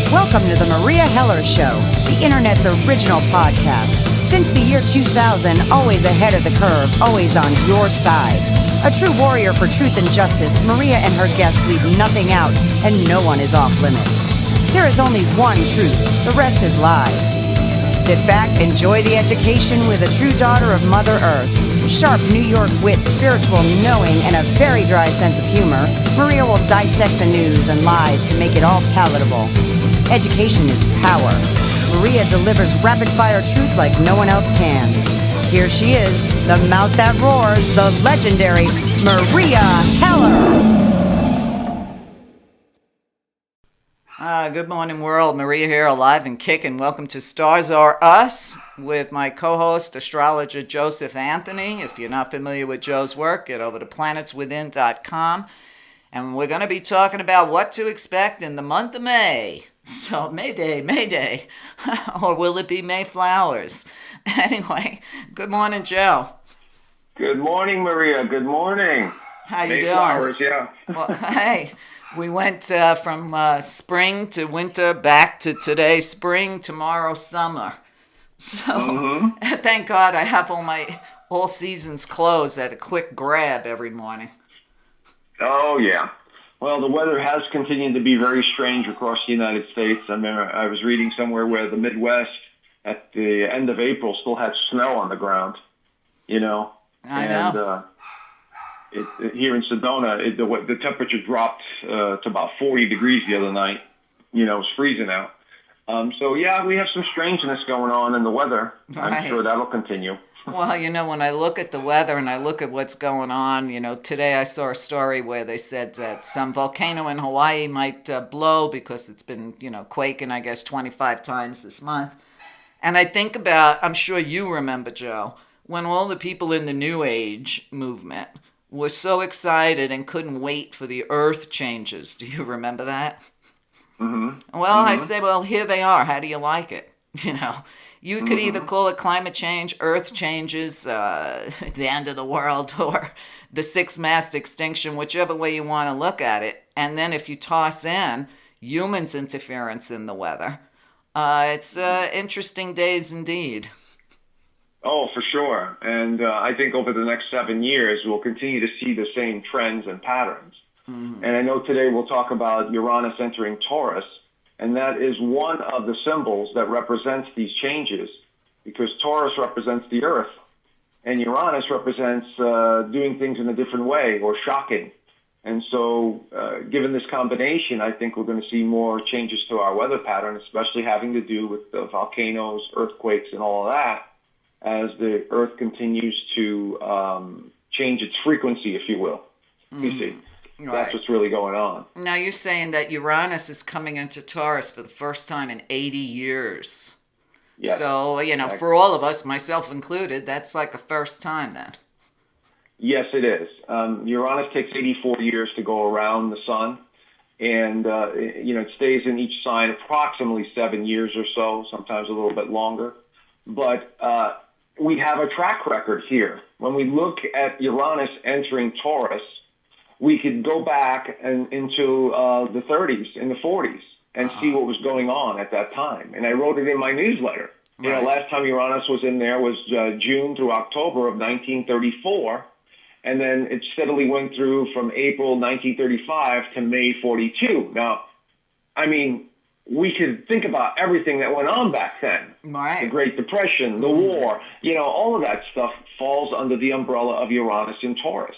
Welcome to the Maria Heller Show, the internet's original podcast. Since the year 2000, always ahead of the curve, always on your side. A true warrior for truth and justice, Maria and her guests leave nothing out, and no one is off limits. There is only one truth, the rest is lies. Sit back, enjoy the education with a true daughter of Mother Earth. Sharp New York wit, spiritual knowing, and a very dry sense of humor, Maria will dissect the news and lies to make it all palatable. Education is power. Maria delivers rapid-fire truth like no one else can. Here she is, the mouth that roars, the legendary Meria Heller. Good morning, world. Maria here, alive and kicking. Welcome to Stars Are Us with my co-host, astrologer Joseph Anthony. If you're not familiar with Joe's work, get over to planetswithin.com. And we're going to be talking about what to expect in the month of May. So, Mayday. Or will it be Mayflowers? Anyway, good morning, Joe. Good morning, Maria. Good morning. How you Mayflowers, doing? yeah. Well, hey, we went from spring to winter, back to today, spring, tomorrow, summer. So, Thank God I have all seasons clothes at a quick grab every morning. Oh, yeah. Well, the weather has continued to be very strange across the United States. I mean, I was reading somewhere where the Midwest at the end of April still had snow on the ground, you know. I know. Here in Sedona, the temperature dropped to about 40 degrees the other night. You know, it's freezing out. So, yeah, we have some strangeness going on in the weather. Right. I'm sure that'll continue. Well, you know, when I look at the weather and I look at what's going on, you know, today I saw a story where they said that some volcano in Hawaii might blow because it's been, you know, quaking, I guess, 25 times this month. And I think about, I'm sure you remember, Joe, when all the people in the New Age movement were so excited and couldn't wait for the earth changes. Do you remember that? Mm-hmm. Well, I say, well, here they are. How do you like it? You know, you could either call it climate change, earth changes, the end of the world, or the sixth mass extinction, whichever way you want to look at it. And then if you toss in humans' interference in the weather, it's interesting days indeed. Oh, for sure. And I think over the next 7 years, we'll continue to see the same trends and patterns. Mm-hmm. And I know today we'll talk about Uranus entering Taurus, and that is one of the symbols that represents these changes, because Taurus represents the earth, and Uranus represents doing things in a different way or shocking. And so given this combination, I think we're going to see more changes to our weather pattern, especially having to do with the volcanoes, earthquakes, and all of that, as the earth continues to change its frequency, if you will. You see. Right. That's what's really going on. Now, you're saying that Uranus is coming into Taurus for the first time in 80 years. Yes. So, you know, exactly. For all of us, myself included, that's like a first time then. Yes, it is. Uranus takes 84 years to go around the sun. And, you know, it stays in each sign approximately 7 years or so, sometimes a little bit longer. But we have a track record here. When we look at Uranus entering Taurus, we could go back into the 30s and the 40s and see what was going on at that time. And I wrote it in my newsletter. Right. You know, last time Uranus was in there was June through October of 1934. And then it steadily went through from April 1935 to May 42. Now, I mean, we could think about everything that went on back then. Right. The Great Depression, the war, you know, all of that stuff falls under the umbrella of Uranus in Taurus.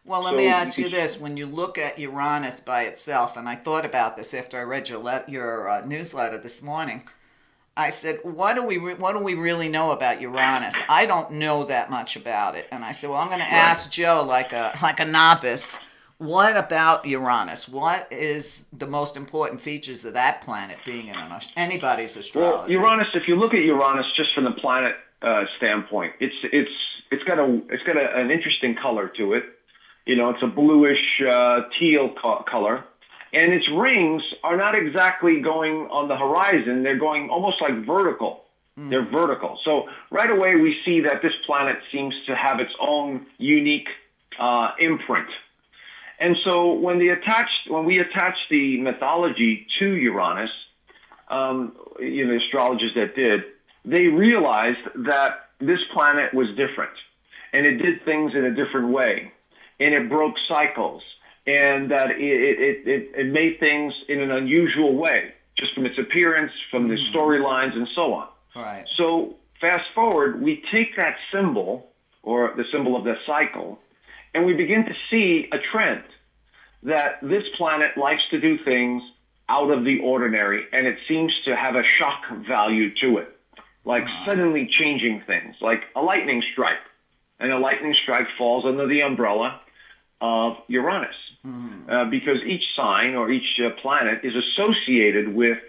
Well, let me ask you this. When you look at Uranus by itself, and I thought about this after I read your newsletter this morning, I said, what do we really know about Uranus? I don't know that much about it. And I said, well, I'm going to ask Joe, like a novice, what about Uranus? What is the most important features of that planet being in anybody's astrology? Well, Uranus, if you look at Uranus just from the planet standpoint, it's got an interesting color to it. You know, it's a bluish teal color. And its rings are not exactly going on the horizon. They're going almost like vertical. They're vertical. So right away we see that this planet seems to have its own unique imprint. And so when we attach the mythology to Uranus, the astrologers that did, they realized that this planet was different, and it did things in a different way, and it broke cycles, and that it made things in an unusual way, just from its appearance, from the storylines, and so on. Right. So fast forward, we take that symbol, or the symbol of the cycle, and we begin to see a trend that this planet likes to do things out of the ordinary, and it seems to have a shock value to it, like suddenly changing things, like a lightning strike. And a lightning strike falls under the umbrella of Uranus, because each sign or each planet is associated with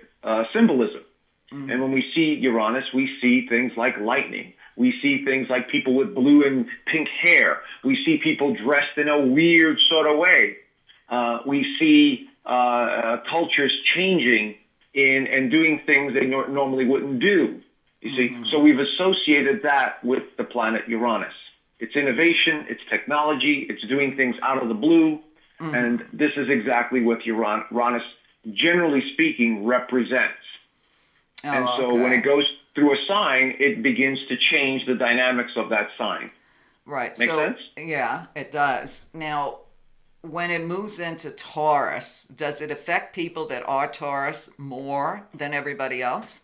symbolism. And when we see Uranus, we see things like lightning. We see things like people with blue and pink hair. We see people dressed in a weird sort of way. We see cultures changing and doing things they normally wouldn't do. You see, so we've associated that with the planet Uranus. It's innovation, it's technology, it's doing things out of the blue, and this is exactly what Uranus, generally speaking, represents. And so when it goes through a sign, it begins to change the dynamics of that sign. Right. Make sense? Yeah, it does. Now, when it moves into Taurus, does it affect people that are Taurus more than everybody else?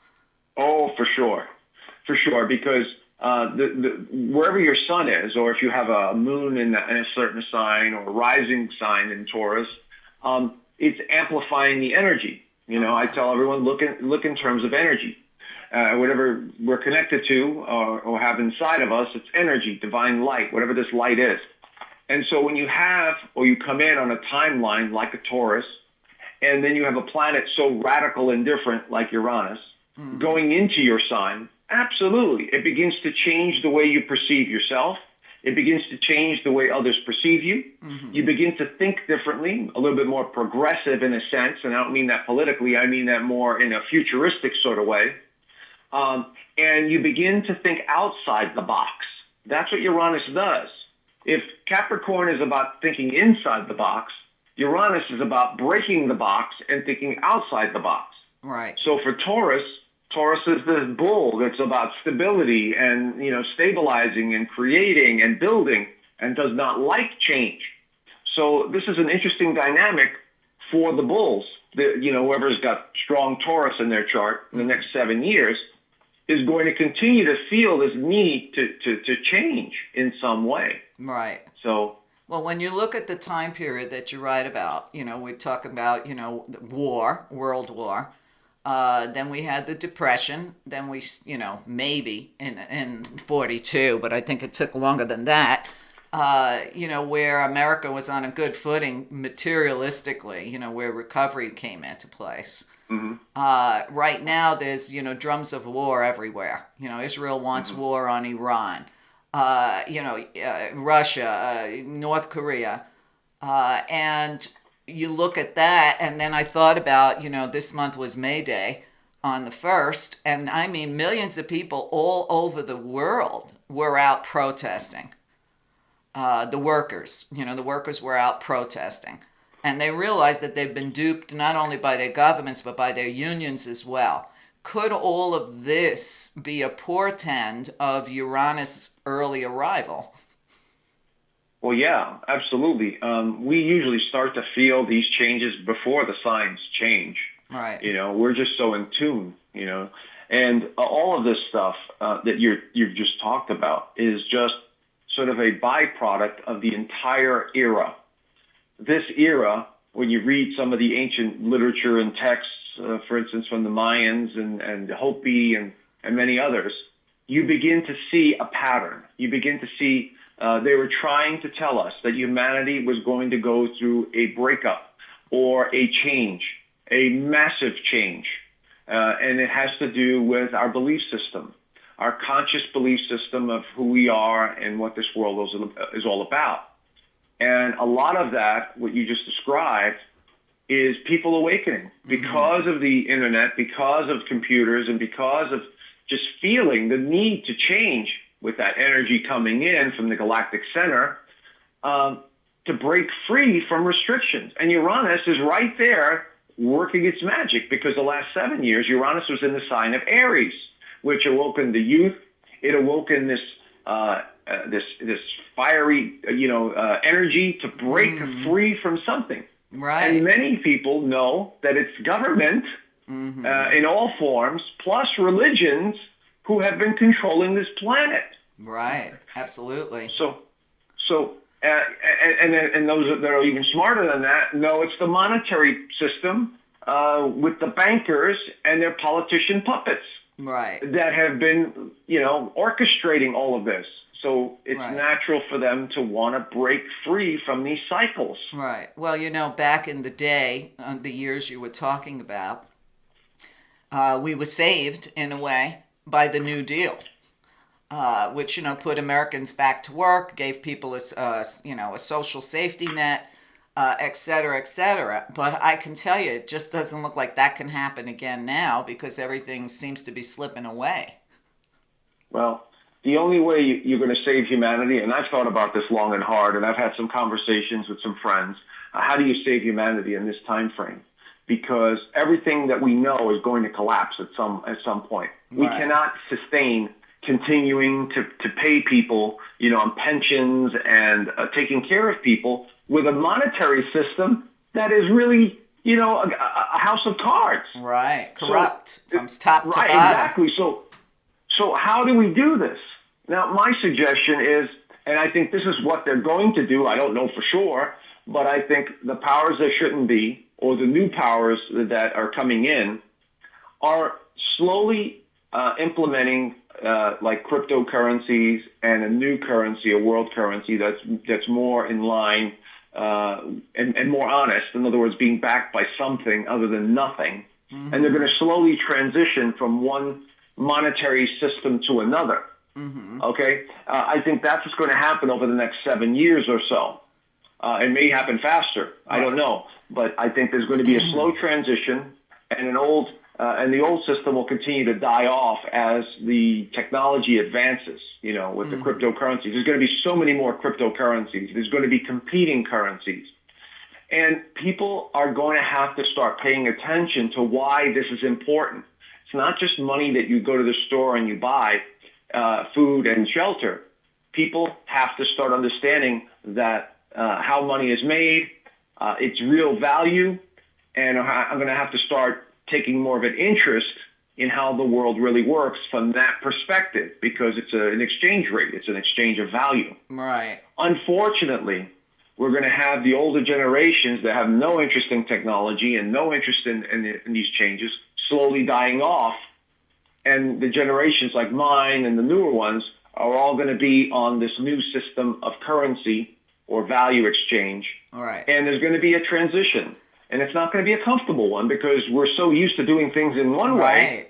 Oh, for sure. For sure, because wherever your sun is, or if you have a moon in a certain sign or a rising sign in Taurus, it's amplifying the energy. I tell everyone, look in terms of energy. Whatever we're connected to or have inside of us, it's energy, divine light, whatever this light is. And so when you have, or you come in on a timeline like a Taurus, and then you have a planet so radical and different like Uranus, going into your sign, absolutely. It begins to change the way you perceive yourself. It begins to change the way others perceive you. You begin to think differently, a little bit more progressive in a sense, and I don't mean that politically, I mean that more in a futuristic sort of way. And you begin to think outside the box. That's what Uranus does. If Capricorn is about thinking inside the box, Uranus is about breaking the box and thinking outside the box. Right. So for Taurus is this bull that's about stability and, stabilizing and creating and building and does not like change. So this is an interesting dynamic for the bulls. Whoever's got strong Taurus in their chart in the next 7 years is going to continue to feel this need to change in some way. Right. So, well, when you look at the time period that you write about, we talk about, war, World War. Then we had the Depression. Then we, maybe in 42, but I think it took longer than that, where America was on a good footing materialistically, where recovery came into place. Right now, there's, drums of war everywhere. Israel wants war on Iran, Russia, North Korea, and you look at that, and then I thought about, this month was May Day on the 1st, and I mean millions of people all over the world were out protesting. The workers were out protesting. And they realized that they've been duped not only by their governments, but by their unions as well. Could all of this be a portend of Uranus' early arrival? Well, yeah, absolutely. We usually start to feel these changes before the signs change. Right. We're just so in tune, and all of this stuff that you've just talked about is just sort of a byproduct of the entire era. This era, when you read some of the ancient literature and texts, for instance, from the Mayans and Hopi and many others, you begin to see a pattern. You begin to see they were trying to tell us that humanity was going to go through a breakup or a change, a massive change. And it has to do with our belief system, our conscious belief system of who we are and what this world is all about. And a lot of that, what you just described, is people awakening because of the internet, because of computers, and because of just feeling the need to change with that energy coming in from the galactic center to break free from restrictions. And Uranus is right there working its magic, because the last 7 years, Uranus was in the sign of Aries, which awoken the youth. It awoken this fiery, energy to break free from something. Right. And many people know that it's government in all forms, plus religions, who have been controlling this planet. Right. Absolutely. And those that are even smarter than that know it's the monetary system with the bankers and their politician puppets. Right. That have been, orchestrating all of this. So it's natural for them to want to break free from these cycles. Right. Well, back in the day, the years you were talking about, we were saved, in a way, by the New Deal, which, put Americans back to work, gave people a social safety net, et cetera, et cetera. But I can tell you, it just doesn't look like that can happen again now, because everything seems to be slipping away. Well, the only way you're going to save humanity, and I've thought about this long and hard, and I've had some conversations with some friends, how do you save humanity in this time frame? Because everything that we know is going to collapse at some point. Right. We cannot sustain continuing to pay people, on pensions and taking care of people with a monetary system that is really, a house of cards. Right. Corrupt from top to bottom. Right, exactly. So how do we do this? Now, my suggestion is, and I think this is what they're going to do, I don't know for sure, but I think the powers that shouldn't be, or the new powers that are coming in, are slowly implementing like cryptocurrencies and a new currency, a world currency that's more in line and more honest. In other words, being backed by something other than nothing. Mm-hmm. And they're going to slowly transition from one monetary system to another. Mm-hmm. Okay? I think that's what's going to happen over the next 7 years or so. It may happen faster. I don't know. But I think there's going to be a slow transition, and the old system will continue to die off as the technology advances, with the cryptocurrencies. There's going to be so many more cryptocurrencies. There's going to be competing currencies. And people are going to have to start paying attention to why this is important. It's not just money that you go to the store and you buy food and shelter. People have to start understanding that how money is made, its real value, and I'm going to have to start taking more of an interest in how the world really works from that perspective, because it's an exchange rate. It's an exchange of value. Right. Unfortunately, we're going to have the older generations that have no interest in technology and no interest in these changes slowly dying off. And the generations like mine and the newer ones are all going to be on this new system of currency or value exchange. All right. And there's going to be a transition. And it's not going to be a comfortable one, because we're so used to doing things in one way.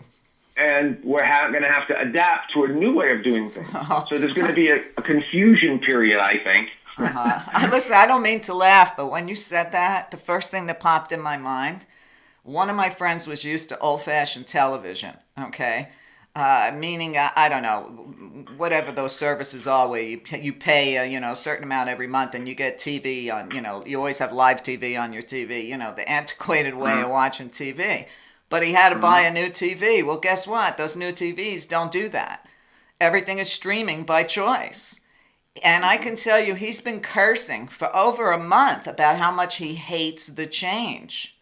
And we're going to have to adapt to a new way of doing things. So there's going to be a confusion period, I think. Listen, I don't mean to laugh, but when you said that, the first thing that popped in my mind, one of my friends was used to old-fashioned television, okay? Meaning, I don't know, whatever those services are where you pay, a certain amount every month and you get TV on, you always have live TV on your TV, the antiquated way of watching TV. But he had to buy a new TV. Well, guess what? Those new TVs don't do that. Everything is streaming by choice. And I can tell you, he's been cursing for over a month about how much he hates the change.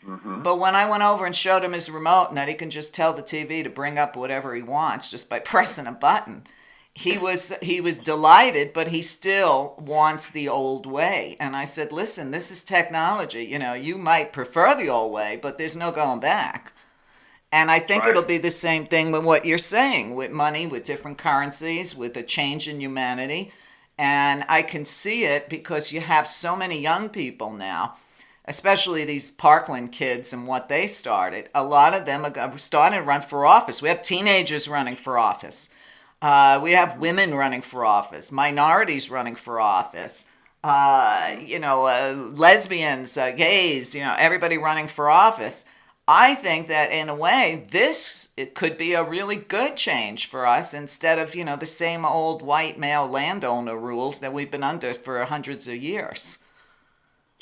Mm-hmm. But when I went over and showed him his remote and that he can just tell the TV to bring up whatever he wants just by pressing a button, he was delighted, but he still wants the old way. And I said, listen, this is technology. You might prefer the old way, but there's no going back. And I think it'll be the same thing with what you're saying, with money, with different currencies, with a change in humanity. And I can see it because you have so many young people now, especially these Parkland kids and what they started. A lot of them are starting to run for office. We have teenagers running for office. We have women running for office, minorities running for office, lesbians, gays, everybody running for office. I think that in a way, it could be a really good change for us instead of, the same old white male landowner rules that we've been under for hundreds of years.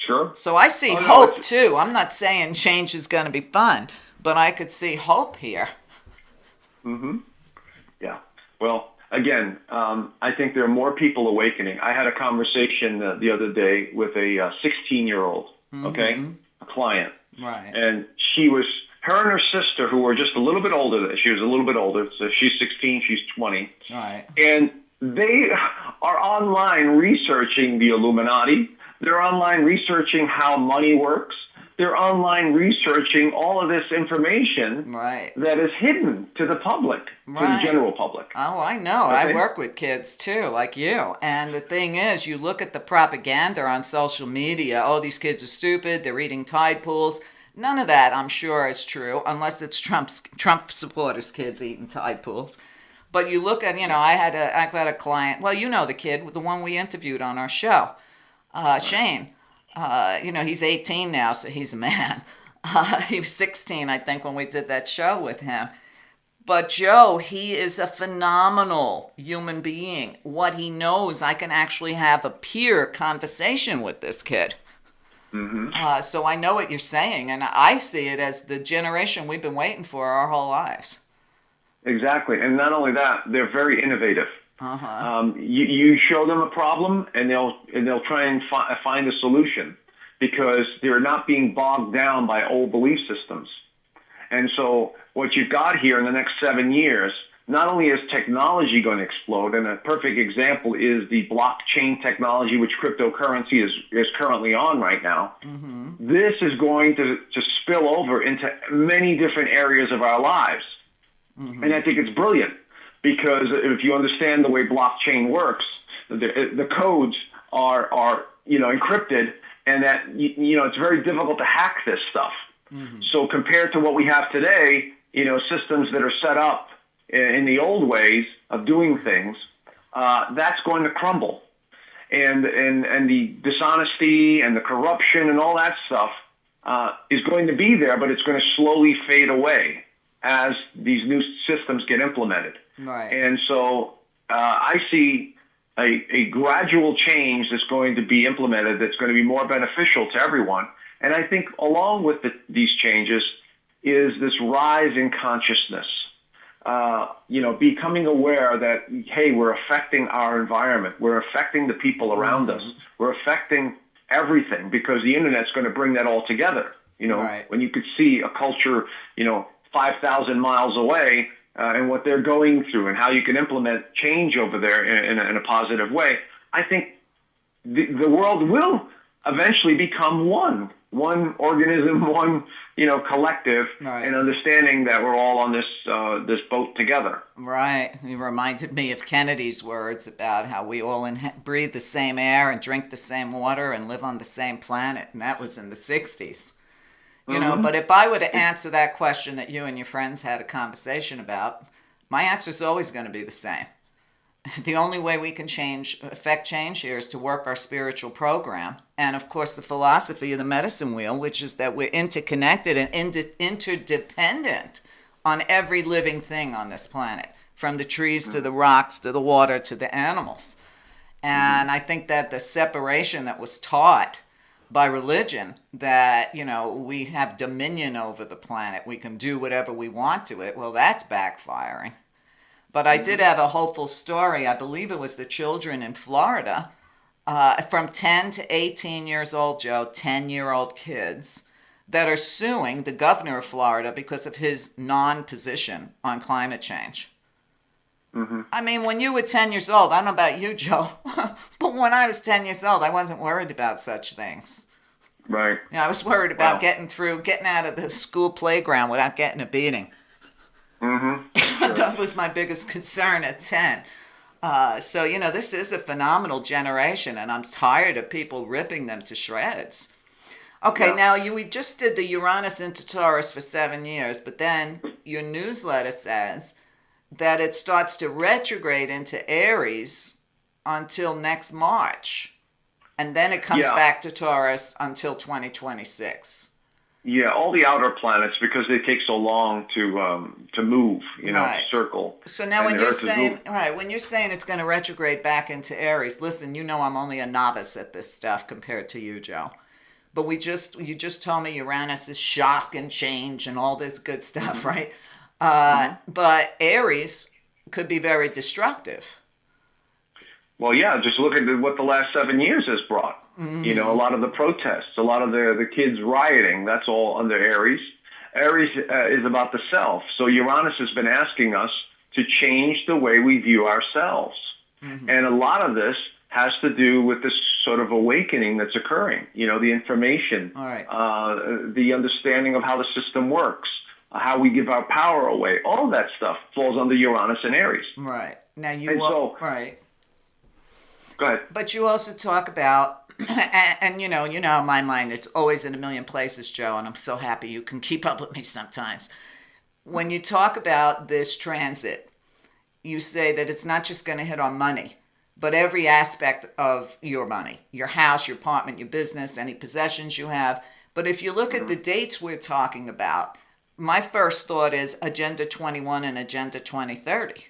Sure. So I see hope too. I'm not saying change is going to be fun, but I could see hope here. Mm-hmm. Yeah. Well, again, I think there are more people awakening. I had a conversation the other day with a 16-year-old, okay, a client. Right. And her and her sister, who were just a little bit older, she was a little bit older, so she's 16, she's 20. Right. And they are online researching the Illuminati. They're online researching how money works. They're online researching all of this information that is hidden to the public, to the general public. Oh, I know. Okay? I work with kids too, like you. And the thing is, you look at the propaganda on social media. Oh, these kids are stupid. They're eating Tide pools. None of that, I'm sure, is true, unless it's Trump supporters' kids eating Tide pools. But you look at, I've had a client. Well, you know the kid, the one we interviewed on our show, Shane. He's 18 now, so he's a man. He was 16, I think, when we did that show with him. But Joe, he is a phenomenal human being. What he knows, I can actually have a peer conversation with this kid. Mm-hmm. So I know what you're saying, and I see it as the generation we've been waiting for our whole lives. Exactly, and not only that, they're very innovative. You show them a problem, and they'll try and find a solution because they're not being bogged down by old belief systems. And so what you've got here in the next 7 years, not only is technology going to explode, and a perfect example is the blockchain technology, which cryptocurrency is currently on right now. Mm-hmm. This is going to spill over into many different areas of our lives. Mm-hmm. And I think it's brilliant. Because if you understand the way blockchain works, the codes are encrypted, and that it's very difficult to hack this stuff. Mm-hmm. So compared to what we have today, systems that are set up in the old ways of doing things, that's going to crumble, and the dishonesty and the corruption and all that stuff is going to be there, but it's going to slowly fade away as these new systems get implemented. Right. And so I see a gradual change that's going to be implemented that's going to be more beneficial to everyone. And I think along with these changes is this rise in consciousness, becoming aware that, hey, we're affecting our environment. We're affecting the people around us. We're affecting everything because the Internet's going to bring that all together. When you could see a culture, 5,000 miles away, and what they're going through and how you can implement change over there in a positive way, I think the world will eventually become one organism, one collective, and understanding that we're all on this boat together. Right. You reminded me of Kennedy's words about how we all breathe the same air and drink the same water and live on the same planet, and that was in the 60s. But if I were to answer that question that you and your friends had a conversation about, my answer is always going to be the same. The only way we can affect change here is to work our spiritual program. And of course, the philosophy of the medicine wheel, which is that we're interconnected and interdependent on every living thing on this planet, from the trees to the rocks to the water to the animals. And I think that the separation that was taught by religion, that, we have dominion over the planet, we can do whatever we want to it, well, that's backfiring. But I did have a hopeful story. I believe it was the children in Florida, from 10 to 18 years old, Joe, 10-year-old kids, that are suing the governor of Florida because of his non-position on climate change. Mm-hmm. I mean, when you were 10 years old, I don't know about you, Joe, but when I was 10 years old, I wasn't worried about such things. Right. I was worried about getting out of the school playground without getting a beating. Mm-hmm. That was my biggest concern at 10. So, this is a phenomenal generation, and I'm tired of people ripping them to shreds. Okay, now we just did the Uranus into Taurus for 7 years, but then your newsletter says that it starts to retrograde into Aries until next March. And then it comes back to Taurus until 2026. Yeah, all the outer planets, because they take so long to move, to circle. So now when you're saying it's going to retrograde back into Aries, listen, I'm only a novice at this stuff compared to you, Joe. But you just told me Uranus is shock and change and all this good stuff, right? But Aries could be very destructive. Well, yeah, just look at what the last 7 years has brought. You know, a lot of the protests, a lot of the kids rioting, that's all under Aries. Aries is about the self. So Uranus has been asking us to change the way we view ourselves. And a lot of this has to do with this sort of awakening that's occurring. You know, the information, the understanding of how the system works, how we give our power away. All of that stuff falls under Uranus and Aries. Right. Now right. Go ahead. But you also talk about, and you know, in my mind, it's always in a million places, Joe, and I'm so happy you can keep up with me sometimes. When you talk about this transit, you say that it's not just going to hit on money, but every aspect of your money, your house, your apartment, your business, any possessions you have. But if you look at the dates we're talking about, my first thought is Agenda 21 and Agenda 2030.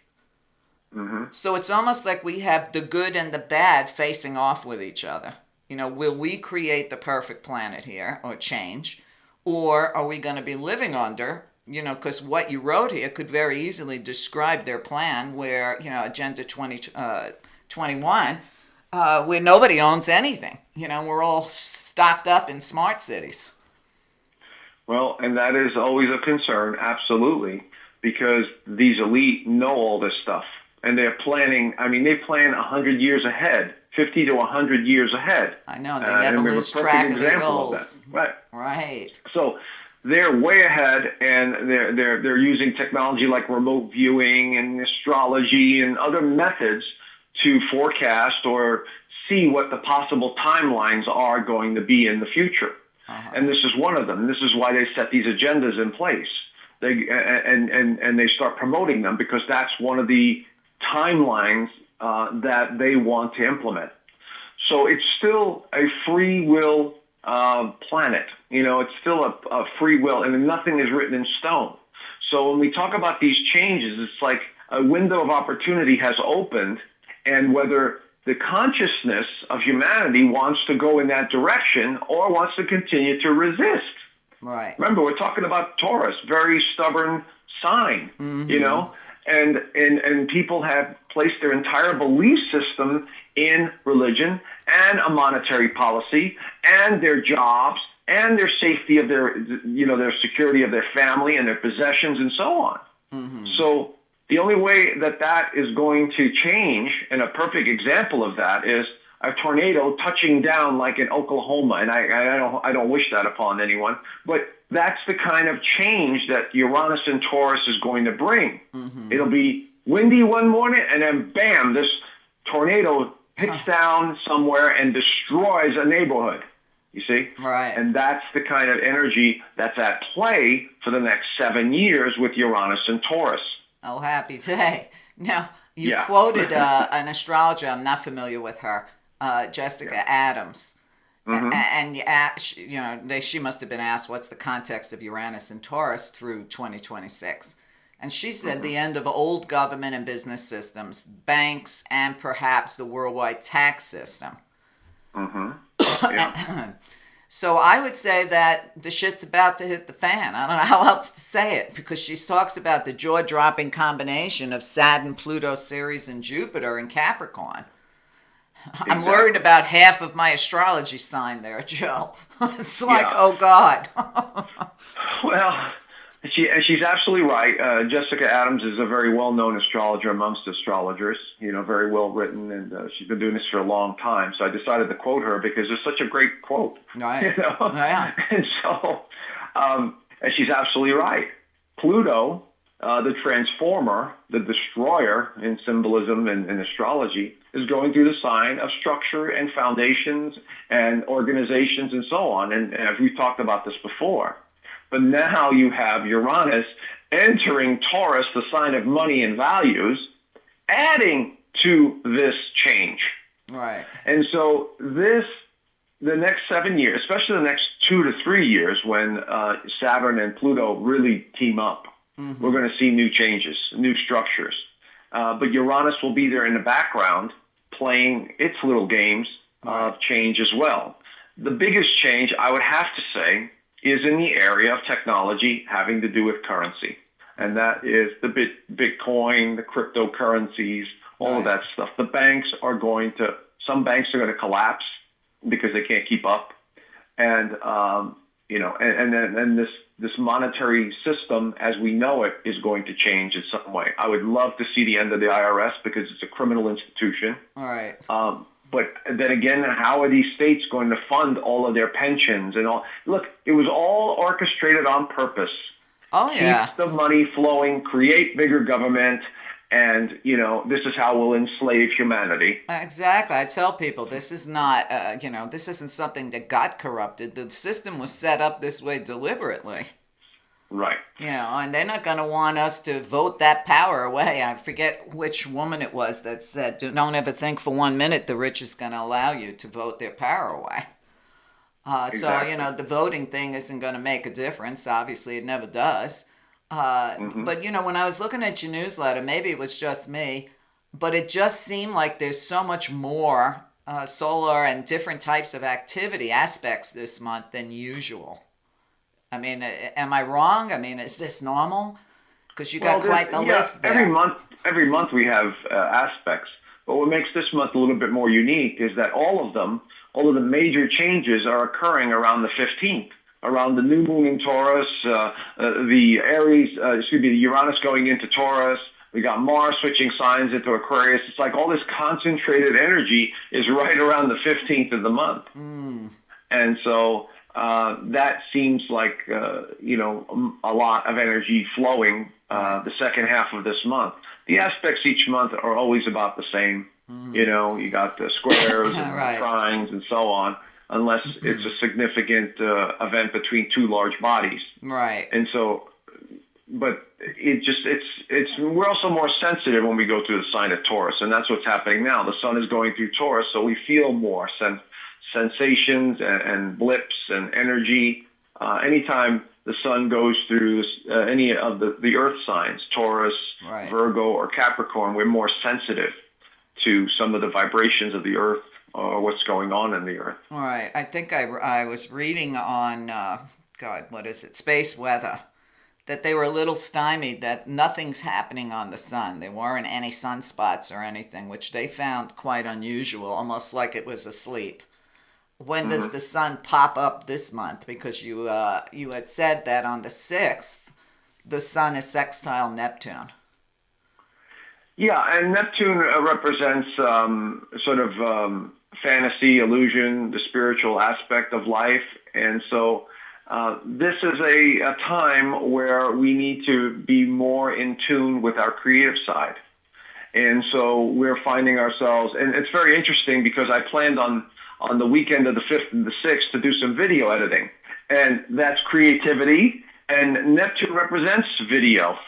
So it's almost like we have the good and the bad facing off with each other. You know, will we create the perfect planet here or change? Or are we going to be living under, you know, because what you wrote here could very easily describe their plan where, you know, Agenda 2021, where nobody owns anything. You know, we're all stocked up in smart cities. Well, and that is always a concern, absolutely, because these elite know all this stuff. And they're planning, they plan 100 years ahead, 50 to 100 years ahead. I know, they never lose track of their goals. Right. So they're way ahead, and they're using technology like remote viewing and astrology and other methods to forecast or see what the possible timelines are going to be in the future. And this is one of them. This is why they set these agendas in place. And they start promoting them because that's one of the timelines that they want to implement. So it's still a free will planet. You know, it's still a free will, and nothing is written in stone. So when we talk about these changes, it's like a window of opportunity has opened, and whether the consciousness of humanity wants to go in that direction or wants to continue to resist. Right. Remember, we're talking about Taurus, very stubborn sign, you know, and people have placed their entire belief system in religion and a monetary policy and their jobs and their safety of their security of their family and their possessions and so on. So the only way that is going to change, and a perfect example of that is a tornado touching down like in Oklahoma, and I don't wish that upon anyone, but that's the kind of change that Uranus and Taurus is going to bring. It'll be windy one morning, and then bam, this tornado hits down somewhere and destroys a neighborhood. You see? Right. And that's the kind of energy that's at play for the next 7 years with Uranus and Taurus. Oh, happy day. Now, you quoted an astrologer, I'm not familiar with her, Jessica Adams. And she must have been asked, what's the context of Uranus and Taurus through 2026? And she said the end of old government and business systems, banks, and perhaps the worldwide tax system. So I would say that the shit's about to hit the fan. I don't know how else to say it, because she talks about the jaw-dropping combination of Saturn, Pluto, Ceres, and Jupiter in Capricorn. Exactly. I'm worried about half of my astrology sign there, Joe. It's like, oh, God. Well, she's absolutely right. Jessica Adams is a very well-known astrologer amongst astrologers, very well-written, and she's been doing this for a long time. So I decided to quote her because it's such a great quote. Right. And so, and she's absolutely right. Pluto, the transformer, the destroyer in symbolism and astrology, is going through the sign of structure and foundations and organizations and so on. And we've talked about this before. But now you have Uranus entering Taurus, the sign of money and values, adding to this change. Right. And so the next 7 years, especially the next 2 to 3 years when Saturn and Pluto really team up, we're going to see new changes, new structures. But Uranus will be there in the background playing its little games of change as well. the biggest change I would have to say is in the area of technology having to do with currency. And that is the Bitcoin, the cryptocurrencies, all of that stuff. Some banks are going to collapse because they can't keep up. And, and this monetary system as we know it is going to change in some way. I would love to see the end of the IRS because it's a criminal institution. All right. But then again, how are these states going to fund all of their pensions and all? Look, it was all orchestrated on purpose. Oh, yeah. Keep the money flowing, create bigger government, and, this is how we'll enslave humanity. Exactly. I tell people this is not, this isn't something that got corrupted. The system was set up this way deliberately. Right. And they're not going to want us to vote that power away. I forget which woman it was that said, don't ever think for 1 minute the rich is going to allow you to vote their power away. Exactly. So, the voting thing isn't going to make a difference. Obviously, it never does. But, when I was looking at your newsletter, maybe it was just me, but it just seemed like there's so much more solar and different types of activity aspects this month than usual. I mean, am I wrong? I mean, is this normal? Because you got quite the list there. Every month we have aspects. But what makes this month a little bit more unique is that all of the major changes are occurring around the 15th, around the new moon in Taurus, the Uranus going into Taurus. We got Mars switching signs into Aquarius. It's like all this concentrated energy is right around the 15th of the month. And so that seems like, a lot of energy flowing the second half of this month. The aspects each month are always about the same. You got the squares and Right. trines and so on, unless it's a significant event between two large bodies. Right. And so, but we're also more sensitive when we go through the sign of Taurus, and that's what's happening now. The sun is going through Taurus, so we feel more sensations and blips and energy. Anytime the sun goes through any of the earth signs, Taurus, Right. Virgo, or Capricorn, we're more sensitive to some of the vibrations of the earth or what's going on in the earth. All right. I think I was reading on, Space Weather, that they were a little stymied, that nothing's happening on the sun. There weren't any sunspots or anything, which they found quite unusual, almost like it was asleep. When does the sun pop up this month? Because you had said that on the 6th, the sun is sextile Neptune. Yeah, and Neptune represents fantasy, illusion, the spiritual aspect of life. And so this is a time where we need to be more in tune with our creative side. And so we're finding ourselves, and it's very interesting because I planned on the weekend of the 5th and the 6th to do some video editing. And that's creativity, and Neptune represents video.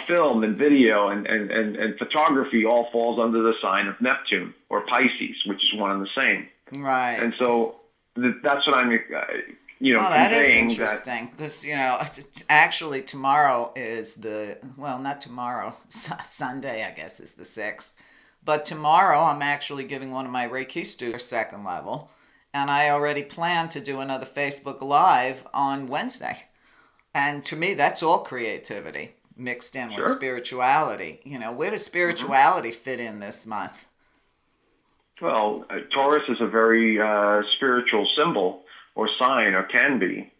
Film and video and photography all falls under the sign of Neptune or Pisces, which is one and the same. Right. And so that's what I'm, that is conveying. interesting because, actually tomorrow is not tomorrow, Sunday, I guess, is the 6th. But tomorrow I'm actually giving one of my Reiki students second level, and I already plan to do another Facebook Live on Wednesday. And to me, that's all creativity mixed in with spirituality. Where does spirituality fit in this month? Well, Taurus is a very spiritual symbol or sign, or can be,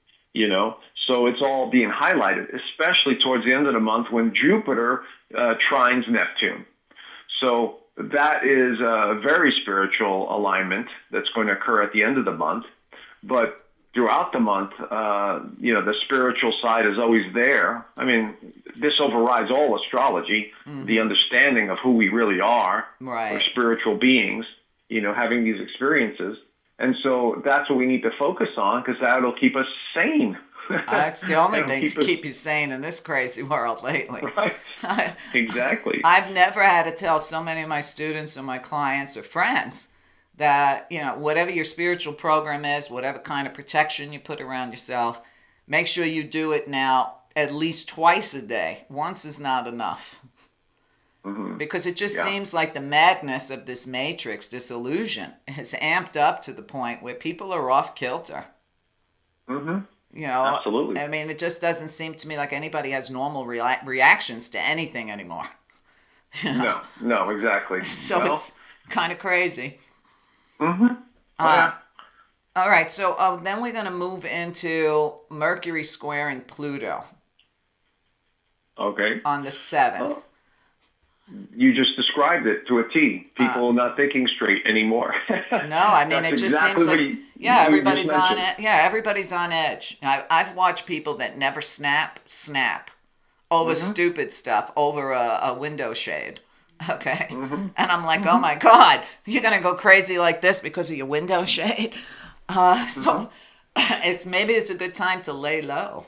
So it's all being highlighted, especially towards the end of the month when Jupiter trines Neptune. So that is a very spiritual alignment that's going to occur at the end of the month. But throughout the month, the spiritual side is always there. I mean, this overrides all astrology, the understanding of who we really are, right. We're spiritual beings, having these experiences. And so that's what we need to focus on because that'll keep us sane. That's the only thing to keep you sane in this crazy world lately. Right. Exactly. I've never had to tell so many of my students or my clients or friends that, whatever your spiritual program is, whatever kind of protection you put around yourself, make sure you do it now at least twice a day. Once is not enough. Because it just Yeah. seems like the madness of this matrix, this illusion, has amped up to the point where people are off kilter. Mm-hmm. You know, Absolutely. I mean, it just doesn't seem to me like anybody has normal reactions to anything anymore. You know? No, exactly. So Well, it's kind of crazy. oh, yeah. All right, so then we're going to move into Mercury squaring Pluto Okay. on the 7th. Well, you just described it to a T. People not thinking straight anymore. No, I mean, That's it just exactly seems what like, you everybody's just on mentioned. it. Yeah, everybody's on edge. I've watched people that never snap over stupid stuff, over a window shade. Okay. And I'm like, oh my God, you're going to go crazy like this because of your window shade? So maybe it's a good time to lay low.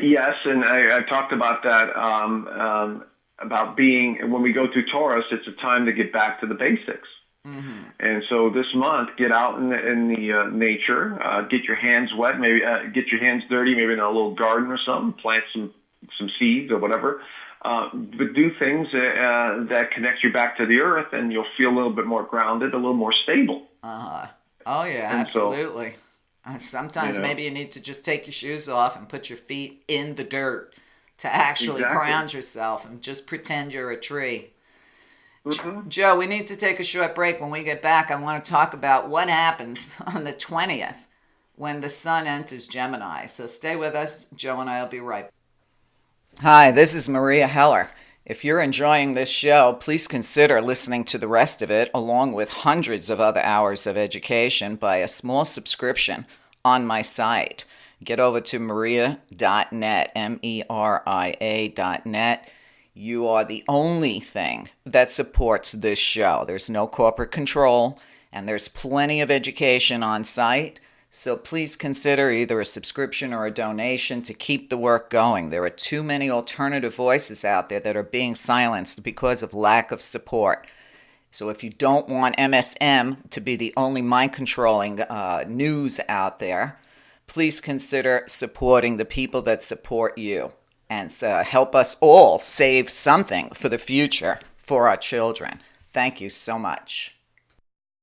Yes, and I talked about that, about being, when we go through Taurus, it's a time to get back to the basics. And so this month, get out in the nature, get your hands wet, maybe get your hands dirty, maybe in a little garden or something, plant some seeds or whatever. But do things that connect you back to the earth, and you'll feel a little bit more grounded, a little more stable. Oh, yeah, And so, absolutely. Sometimes maybe you need to just take your shoes off and put your feet in the dirt to actually ground yourself and just pretend you're a tree. Joe, we need to take a short break. When we get back, I want to talk about what happens on the 20th when the sun enters Gemini. So stay with us. Joe and I will be right back. Hi, this is Maria Heller. If you're enjoying this show, please consider listening to the rest of it, along with hundreds of other hours of education, by a small subscription on my site. Get over to meria.net, meria.net. You are the only thing that supports this show. There's no corporate control, and there's plenty of education on site. So please consider either a subscription or a donation to keep the work going. There are too many alternative voices out there that are being silenced because of lack of support. So if you don't want MSM to be the only mind-controlling news out there, please consider supporting the people that support you and help us all save something for the future for our children. Thank you so much.